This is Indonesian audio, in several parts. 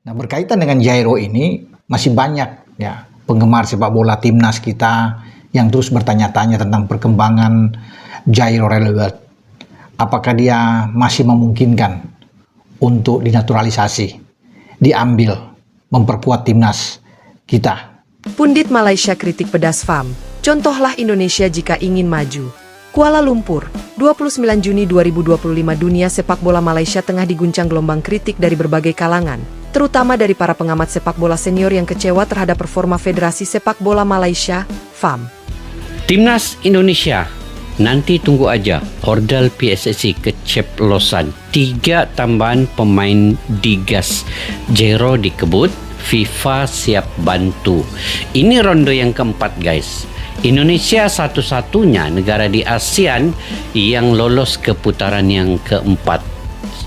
Nah, berkaitan dengan Jairo ini, masih banyak ya penggemar sepak bola timnas kita yang terus bertanya-tanya tentang perkembangan Jairo Relevant. Apakah dia masih memungkinkan untuk dinaturalisasi, diambil, memperkuat timnas kita? Pundit Malaysia kritik pedas FAM. Contohlah Indonesia jika ingin maju. Kuala Lumpur, 29 Juni 2025. Dunia sepak bola Malaysia tengah diguncang gelombang kritik dari berbagai kalangan, terutama dari para pengamat sepak bola senior yang kecewa terhadap performa Federasi Sepak Bola Malaysia, FAM. Timnas Indonesia, nanti tunggu aja ordal PSSI keceplosan. 3 tambahan pemain digas. Jairo dikebut, FIFA siap bantu. Ini ronde yang keempat, guys. Indonesia satu-satunya negara di ASEAN yang lolos ke putaran yang keempat.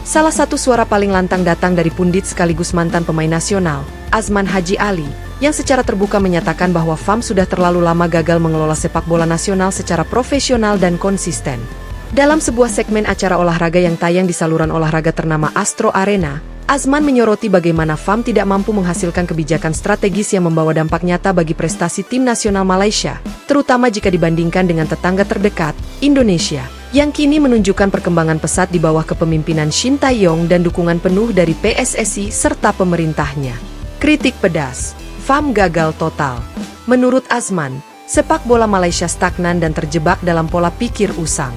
Salah satu suara paling lantang datang dari pundit sekaligus mantan pemain nasional, Azman Haji Ali, yang secara terbuka menyatakan bahwa FAM sudah terlalu lama gagal mengelola sepak bola nasional secara profesional dan konsisten. Dalam sebuah segmen acara olahraga yang tayang di saluran olahraga ternama Astro Arena, Azman menyoroti bagaimana FAM tidak mampu menghasilkan kebijakan strategis yang membawa dampak nyata bagi prestasi tim nasional Malaysia, terutama jika dibandingkan dengan tetangga terdekat, Indonesia, yang kini menunjukkan perkembangan pesat di bawah kepemimpinan Shin Tae-yong dan dukungan penuh dari PSSI serta pemerintahnya. Kritik pedas, FAM gagal total. Menurut Azman, sepak bola Malaysia stagnan dan terjebak dalam pola pikir usang.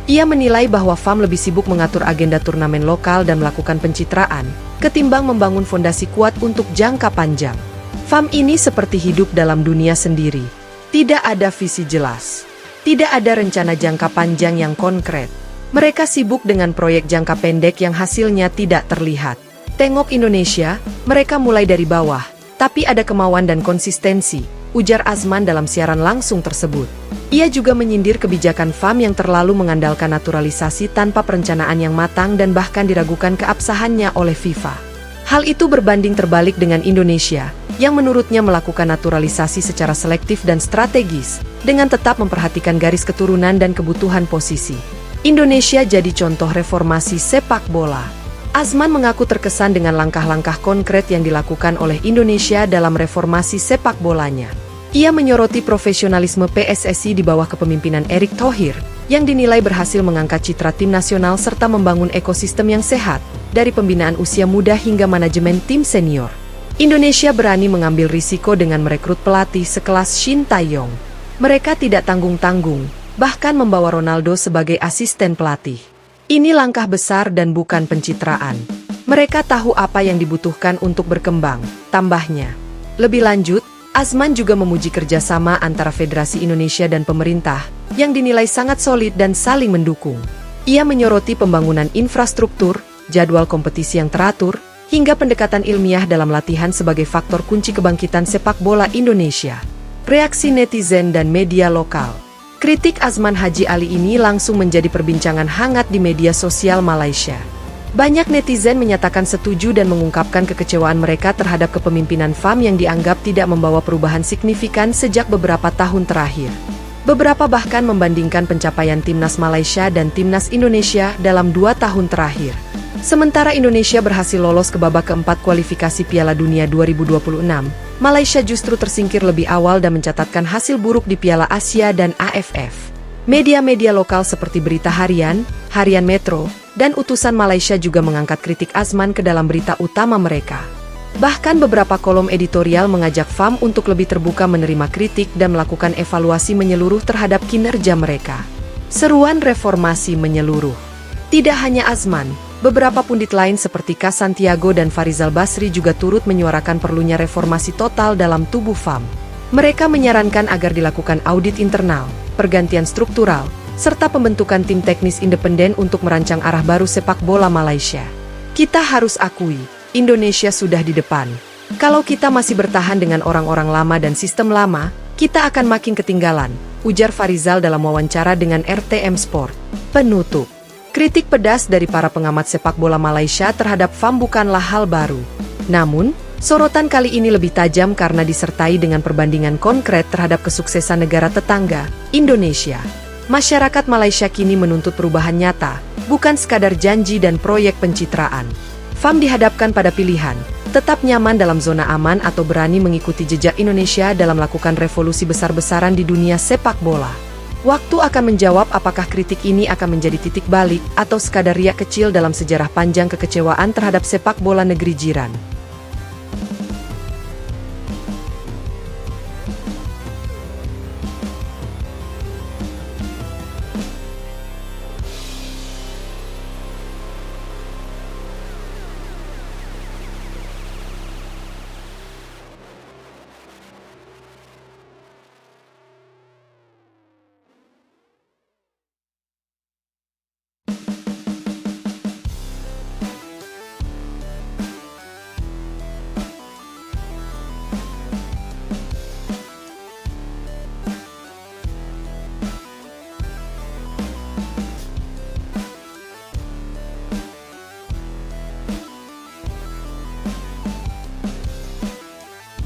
Ia menilai bahwa FAM lebih sibuk mengatur agenda turnamen lokal dan melakukan pencitraan, ketimbang membangun fondasi kuat untuk jangka panjang. FAM ini seperti hidup dalam dunia sendiri. Tidak ada visi jelas. Tidak ada rencana jangka panjang yang konkret. Mereka sibuk dengan proyek jangka pendek yang hasilnya tidak terlihat. Tengok Indonesia, mereka mulai dari bawah, tapi ada kemauan dan konsistensi, ujar Azman dalam siaran langsung tersebut. Ia juga menyindir kebijakan FAM yang terlalu mengandalkan naturalisasi tanpa perencanaan yang matang dan bahkan diragukan keabsahannya oleh FIFA. Hal itu berbanding terbalik dengan Indonesia, yang menurutnya melakukan naturalisasi secara selektif dan strategis, dengan tetap memperhatikan garis keturunan dan kebutuhan posisi. Indonesia jadi contoh reformasi sepak bola. Azman mengaku terkesan dengan langkah-langkah konkret yang dilakukan oleh Indonesia dalam reformasi sepak bolanya. Ia menyoroti profesionalisme PSSI di bawah kepemimpinan Erick Thohir, yang dinilai berhasil mengangkat citra tim nasional serta membangun ekosistem yang sehat, dari pembinaan usia muda hingga manajemen tim senior. Indonesia berani mengambil risiko dengan merekrut pelatih sekelas Shin Tae-yong. Mereka tidak tanggung-tanggung, bahkan membawa Ronaldo sebagai asisten pelatih. Ini langkah besar dan bukan pencitraan. Mereka tahu apa yang dibutuhkan untuk berkembang, tambahnya. Lebih lanjut, Azman juga memuji kerjasama antara Federasi Indonesia dan pemerintah, yang dinilai sangat solid dan saling mendukung. Ia menyoroti pembangunan infrastruktur, jadwal kompetisi yang teratur, hingga pendekatan ilmiah dalam latihan sebagai faktor kunci kebangkitan sepak bola Indonesia. Reaksi netizen dan media lokal. Kritik Azman Haji Ali ini langsung menjadi perbincangan hangat di media sosial Malaysia. Banyak netizen menyatakan setuju dan mengungkapkan kekecewaan mereka terhadap kepemimpinan FAM yang dianggap tidak membawa perubahan signifikan sejak beberapa tahun terakhir. Beberapa bahkan membandingkan pencapaian Timnas Malaysia dan Timnas Indonesia dalam 2 tahun terakhir. Sementara Indonesia berhasil lolos ke babak keempat kualifikasi Piala Dunia 2026, Malaysia justru tersingkir lebih awal dan mencatatkan hasil buruk di Piala Asia dan AFF. Media-media lokal seperti Berita Harian, Harian Metro, dan Utusan Malaysia juga mengangkat kritik Azman ke dalam berita utama mereka. Bahkan beberapa kolom editorial mengajak FAM untuk lebih terbuka menerima kritik dan melakukan evaluasi menyeluruh terhadap kinerja mereka. Seruan reformasi menyeluruh. Tidak hanya Azman, beberapa pundit lain seperti Ka Santiago dan Farizal Basri juga turut menyuarakan perlunya reformasi total dalam tubuh FAM. Mereka menyarankan agar dilakukan audit internal, pergantian struktural, serta pembentukan tim teknis independen untuk merancang arah baru sepak bola Malaysia. Kita harus akui, Indonesia sudah di depan. Kalau kita masih bertahan dengan orang-orang lama dan sistem lama, kita akan makin ketinggalan, ujar Farizal dalam wawancara dengan RTM Sport. Penutup. Kritik pedas dari para pengamat sepak bola Malaysia terhadap FAM bukanlah hal baru. Namun, sorotan kali ini lebih tajam karena disertai dengan perbandingan konkret terhadap kesuksesan negara tetangga, Indonesia. Masyarakat Malaysia kini menuntut perubahan nyata, bukan sekadar janji dan proyek pencitraan. FAM dihadapkan pada pilihan, tetap nyaman dalam zona aman atau berani mengikuti jejak Indonesia dalam melakukan revolusi besar-besaran di dunia sepak bola? Waktu akan menjawab apakah kritik ini akan menjadi titik balik atau sekadar riak kecil dalam sejarah panjang kekecewaan terhadap sepak bola negeri jiran.